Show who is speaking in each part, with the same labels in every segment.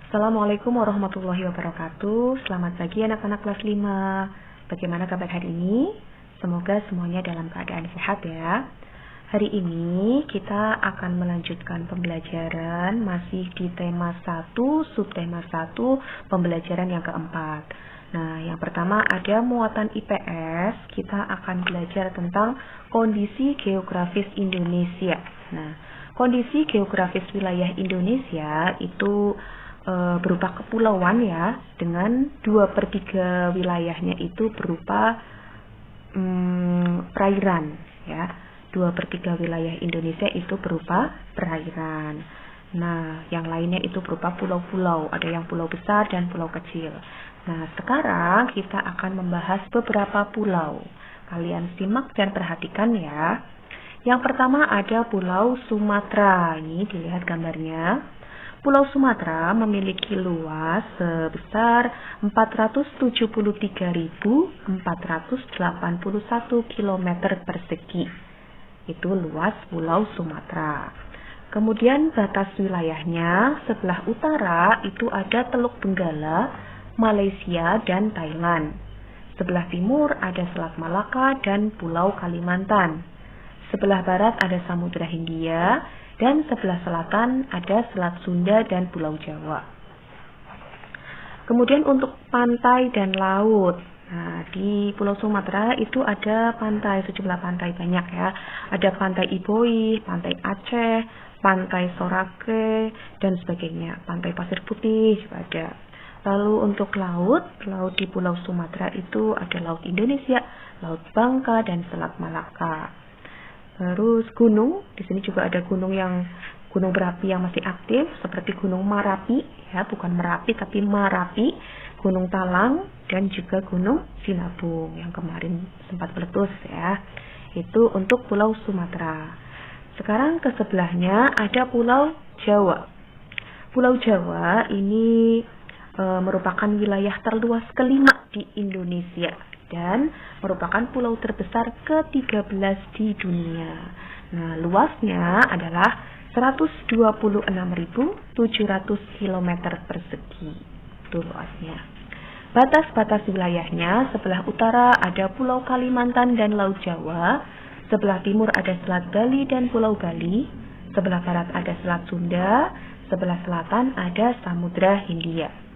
Speaker 1: Assalamualaikum warahmatullahi wabarakatuh. Selamat pagi anak-anak kelas 5. Bagaimana kabar hari ini? Semoga semuanya dalam keadaan sehat ya. Hari ini kita akan melanjutkan pembelajaran masih di tema 1, subtema 1, pembelajaran yang keempat. Nah, yang pertama ada muatan IPS. Kita akan belajar tentang kondisi geografis Indonesia. Nah, kondisi geografis wilayah Indonesia itu berupa kepulauan ya, dengan 2/3 wilayahnya itu berupa perairan ya. 2/3 wilayah Indonesia itu berupa perairan. Nah, yang lainnya itu berupa pulau-pulau, ada yang pulau besar dan pulau kecil. Nah, sekarang kita akan membahas beberapa pulau. Kalian simak dan perhatikan ya. Yang pertama ada Pulau Sumatera. Ini dilihat gambarnya. Pulau Sumatera memiliki luas sebesar 473.481 km persegi. Itu luas Pulau Sumatera. Kemudian batas wilayahnya sebelah utara itu ada Teluk Benggala, Malaysia, dan Thailand. Sebelah timur ada Selat Malaka dan Pulau Kalimantan. Sebelah barat ada Samudra Hindia, dan sebelah selatan ada Selat Sunda dan Pulau Jawa. Kemudian untuk pantai dan laut. Nah, di Pulau Sumatera itu ada pantai, sejumlah pantai banyak ya. Ada Pantai Iboi, Pantai Aceh, Pantai Sorake, dan sebagainya. Pantai Pasir Putih juga ada. Lalu untuk laut di Pulau Sumatera itu ada Laut Indonesia, Laut Bangka, dan Selat Malaka. Terus gunung, di sini juga ada gunung berapi yang masih aktif seperti Gunung Marapi ya, bukan Merapi tapi Marapi, Gunung Talang, dan juga Gunung Sinabung yang kemarin sempat meletus ya. Itu untuk Pulau Sumatera. Sekarang ke sebelahnya ada Pulau Jawa. Pulau Jawa ini merupakan wilayah terluas kelima di Indonesia dan merupakan pulau terbesar ke-13 di dunia. Nah, luasnya adalah 126.700 km persegi. Itu luasnya. Batas-batas wilayahnya sebelah utara ada Pulau Kalimantan dan Laut Jawa, sebelah timur ada Selat Bali dan Pulau Bali, sebelah barat ada Selat Sunda, sebelah selatan ada Samudra Hindia.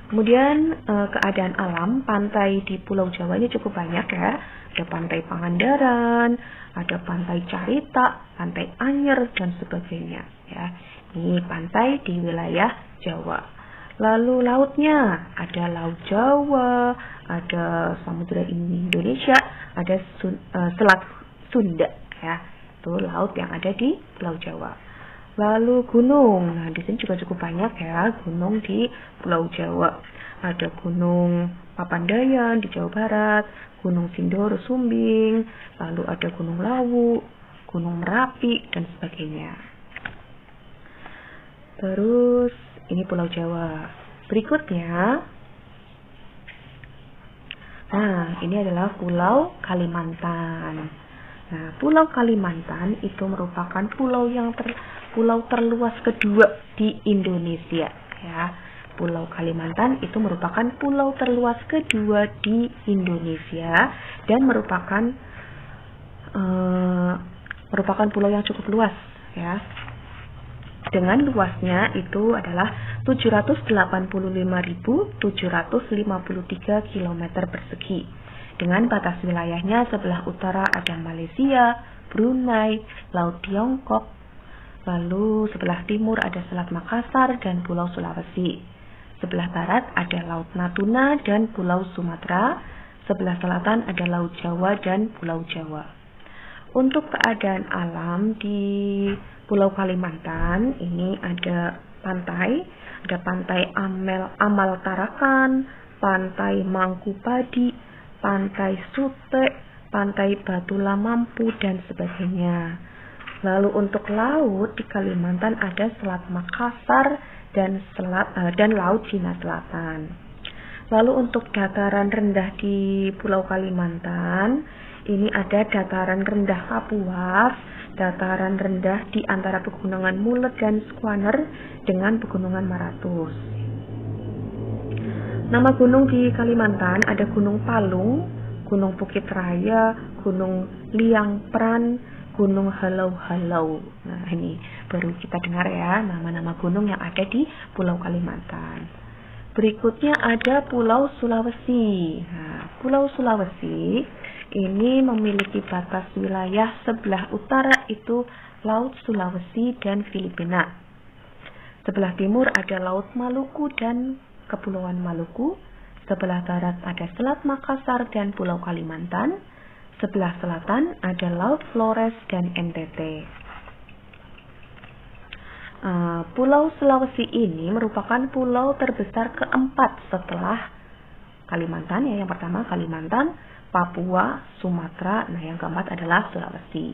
Speaker 1: Kemudian keadaan alam pantai di Pulau Jawa ini cukup banyak ya. Ada Pantai Pangandaran, ada Pantai Carita, Pantai Anyer, dan sebagainya ya. Ini pantai di wilayah Jawa. Lalu lautnya ada Laut Jawa, ada Samudra Indonesia, ada Selat Sunda ya. Itu laut yang ada di Pulau Jawa. Lalu gunung, nah di sini juga cukup banyak ya gunung di Pulau Jawa. Ada Gunung Papandayan di Jawa Barat, Gunung Sindoro Sumbing, lalu ada Gunung Lawu, Gunung Merapi, dan sebagainya. Terus ini Pulau Jawa. Berikutnya, nah ini adalah Pulau Kalimantan. Nah, Pulau Kalimantan itu merupakan pulau terluas kedua di Indonesia ya. Pulau Kalimantan itu merupakan pulau terluas kedua di Indonesia dan merupakan pulau yang cukup luas ya. Dengan luasnya itu adalah 785.753 km persegi. Dengan batas wilayahnya sebelah utara ada Malaysia, Brunei, Laut Tiongkok, lalu sebelah timur ada Selat Makassar dan Pulau Sulawesi. Sebelah barat ada Laut Natuna dan Pulau Sumatera, sebelah selatan ada Laut Jawa dan Pulau Jawa. Untuk keadaan alam di Pulau Kalimantan ini ada Pantai Amal Tarakan, Pantai Mangkupadi, Pantai Sute, Pantai Batu Lamampu, dan sebagainya. Lalu untuk laut di Kalimantan ada Selat Makassar dan Laut Cina Selatan. Lalu untuk dataran rendah di Pulau Kalimantan ini ada dataran rendah Kapuas dataran rendah di antara pegunungan Mullet dan Squanner dengan pegunungan Maratus. Nama gunung di Kalimantan ada Gunung Palung, Gunung Bukit Raya, Gunung Liang Pran, Gunung Halau-Halau. Nah, ini baru kita dengar ya nama-nama gunung yang ada di Pulau Kalimantan. Berikutnya ada Pulau Sulawesi. Nah, Pulau Sulawesi ini memiliki batas wilayah sebelah utara itu Laut Sulawesi dan Filipina. Sebelah timur ada Laut Maluku dan Kepulauan Maluku. Sebelah barat ada Selat Makassar dan Pulau Kalimantan. Sebelah selatan ada Laut Flores dan NTT. Pulau Sulawesi ini merupakan pulau terbesar keempat setelah Kalimantan. Ya, yang pertama Kalimantan, Papua, Sumatera. Nah, yang keempat adalah Sulawesi.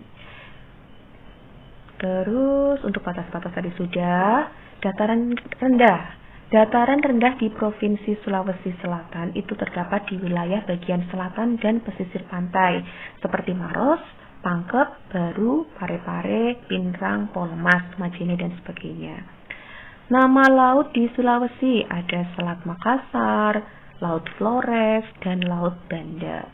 Speaker 1: Terus untuk batas-batas tadi sudah. Dataran rendah. Dataran rendah di Provinsi Sulawesi Selatan itu terdapat di wilayah bagian selatan dan pesisir pantai seperti Maros, Pangkep, Baru, Parepare, Pinrang, Polmas, Majene, dan sebagainya. Nama laut di Sulawesi ada Selat Makassar, Laut Flores, dan Laut Banda.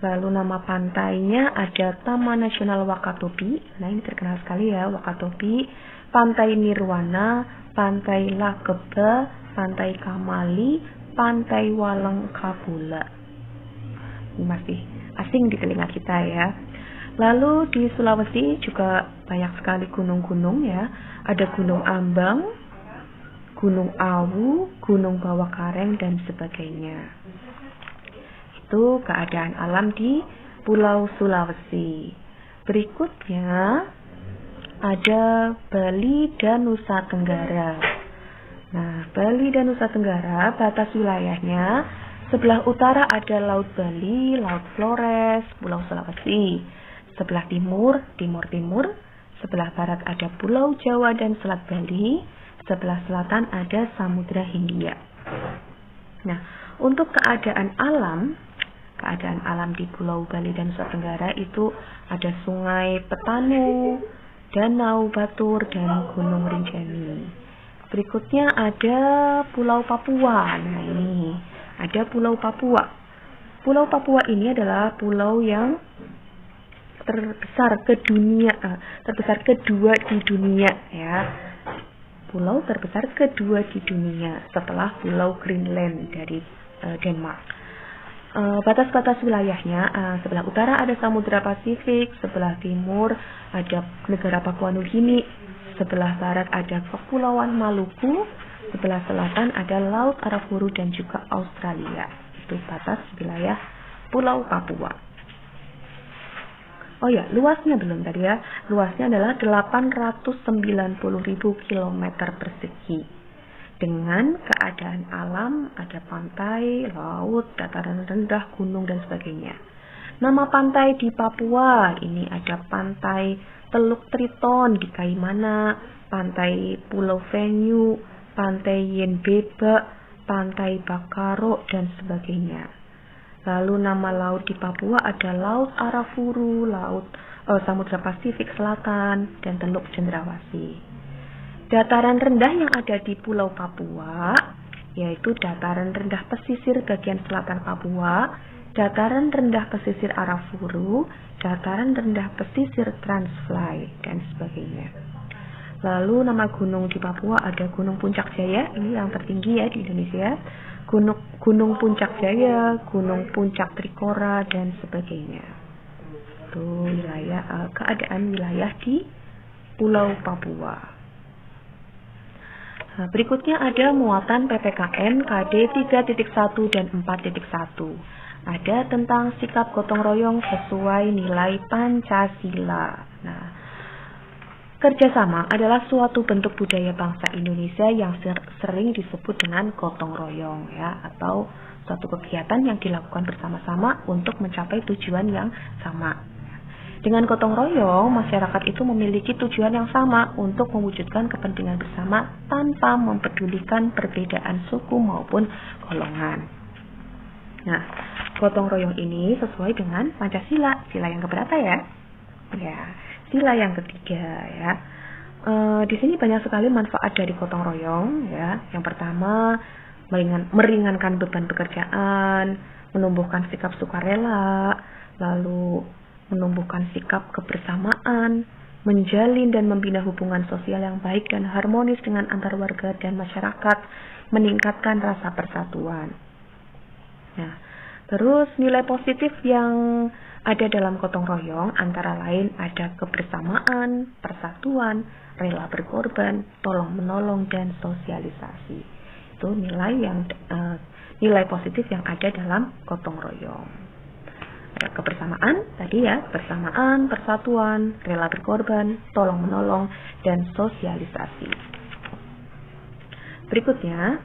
Speaker 1: Lalu nama pantainya ada Taman Nasional Wakatobi. Nah, ini terkenal sekali ya, Wakatobi. Pantai Nirwana, Pantai Lakeba, Pantai Kamali, Pantai Walang Kabula. Ini masih asing di telinga kita ya. Lalu di Sulawesi juga banyak sekali gunung-gunung ya. Ada Gunung Ambang, Gunung Awu, Gunung Bawakareng, dan sebagainya. Itu keadaan alam di Pulau Sulawesi. Berikutnya ada Bali dan Nusa Tenggara. Nah, Bali dan Nusa Tenggara batas wilayahnya sebelah utara ada Laut Bali, Laut Flores, Pulau Sulawesi. Sebelah timur, Timur. Sebelah barat ada Pulau Jawa dan Selat Bali. Sebelah selatan ada Samudra Hindia. Nah, untuk keadaan alam di Pulau Bali dan Nusa Tenggara itu ada Sungai Petanu, Danau Batur, dan Gunung Rinjani. Berikutnya ada Pulau Papua. Nah, ini ada Pulau Papua. Pulau Papua ini adalah pulau yang terbesar kedua di dunia ya. Pulau terbesar kedua di dunia setelah Pulau Greenland dari Denmark. Batas-batas wilayahnya, sebelah utara ada Samudra Pasifik, sebelah timur ada negara Papua Nugini, sebelah barat ada Kepulauan Maluku, sebelah selatan ada Laut Arafuru dan juga Australia. Itu batas wilayah Pulau Papua. Oh ya, luasnya belum tadi ya. Luasnya adalah 890.000 km persegi. Dengan keadaan alam, ada pantai, laut, dataran rendah, gunung, dan sebagainya. Nama pantai di Papua, ini ada Pantai Teluk Triton di Kaimana, Pantai Pulau Venue, Pantai Yenbeba, Pantai Bakaro, dan sebagainya. Lalu nama laut di Papua ada Laut Arafuru, Samudra Pasifik Selatan, dan Teluk Cendrawasih. Dataran rendah yang ada di Pulau Papua yaitu dataran rendah pesisir bagian selatan Papua, dataran rendah pesisir Arafuru, dataran rendah pesisir Transfly, dan sebagainya. Lalu nama gunung di Papua ada Gunung Puncak Jaya, ini yang tertinggi ya di Indonesia. Gunung Puncak Jaya, Gunung Puncak Trikora, dan sebagainya. Itu keadaan wilayah di Pulau Papua. Nah, berikutnya ada muatan PPKN KD 3.1 dan 4.1. Ada tentang sikap gotong royong sesuai nilai Pancasila. Nah, kerjasama adalah suatu bentuk budaya bangsa Indonesia yang sering disebut dengan gotong royong ya, atau suatu kegiatan yang dilakukan bersama-sama untuk mencapai tujuan yang sama. Dengan gotong royong, masyarakat itu memiliki tujuan yang sama untuk mewujudkan kepentingan bersama tanpa mempedulikan perbedaan suku maupun golongan. Nah, gotong royong ini sesuai dengan Pancasila, sila yang keberapa ya? Ya, sila yang ketiga ya. Di sini banyak sekali manfaat dari gotong royong ya. Yang pertama, meringankan beban pekerjaan, menumbuhkan sikap sukarela, lalu menumbuhkan sikap kebersamaan, menjalin dan membina hubungan sosial yang baik dan harmonis dengan antar warga dan masyarakat, meningkatkan rasa persatuan. Nah, terus nilai positif yang ada dalam gotong royong antara lain ada kebersamaan, persatuan, rela berkorban, tolong menolong, dan sosialisasi. Itu nilai positif yang ada dalam gotong royong. Ada kebersamaan tadi ya, kebersamaan, persatuan, rela berkorban, tolong menolong, dan sosialisasi. Berikutnya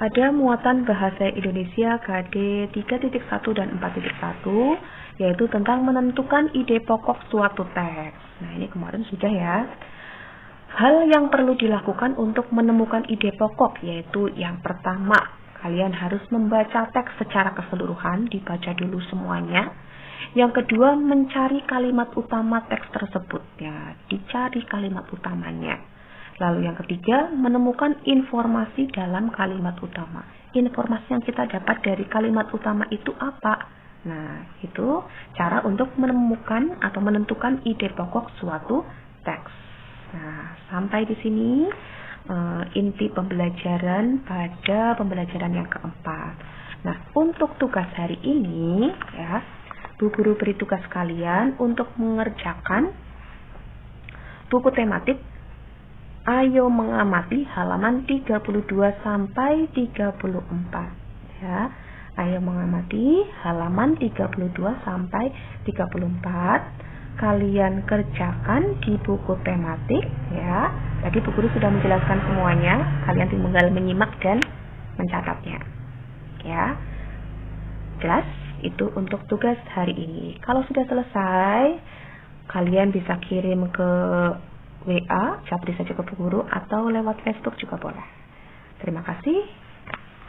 Speaker 1: ada muatan bahasa Indonesia KD 3.1 dan 4.1, yaitu tentang menentukan ide pokok suatu teks. Nah, ini kemarin sudah ya. Hal yang perlu dilakukan untuk menemukan ide pokok, yaitu yang pertama, kalian harus membaca teks secara keseluruhan, dibaca dulu semuanya. Yang kedua, mencari kalimat utama teks tersebut, ya, dicari kalimat utamanya. Lalu yang ketiga, menemukan informasi dalam kalimat utama. Informasi yang kita dapat dari kalimat utama itu apa? Nah, itu cara untuk menemukan atau menentukan ide pokok suatu teks. Nah, sampai di sini inti pembelajaran pada pembelajaran yang keempat. Nah, untuk tugas hari ini, ya, Bu Guru beri tugas kalian untuk mengerjakan buku tematik Ayo Mengamati halaman 32 sampai 34 ya. Ayo Mengamati halaman 32 sampai 34 kalian kerjakan di buku tematik ya. Tadi Bu Guru sudah menjelaskan semuanya, kalian tinggal menyimak dan mencatatnya. Ya. Jelas? Itu untuk tugas hari ini. Kalau sudah selesai, kalian bisa kirim ke WA, japri saja ke Bu Guru, atau lewat Facebook juga boleh. Terima kasih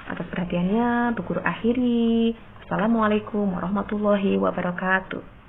Speaker 1: atas perhatiannya. Bu Guru akhiri. Assalamualaikum warahmatullahi wabarakatuh.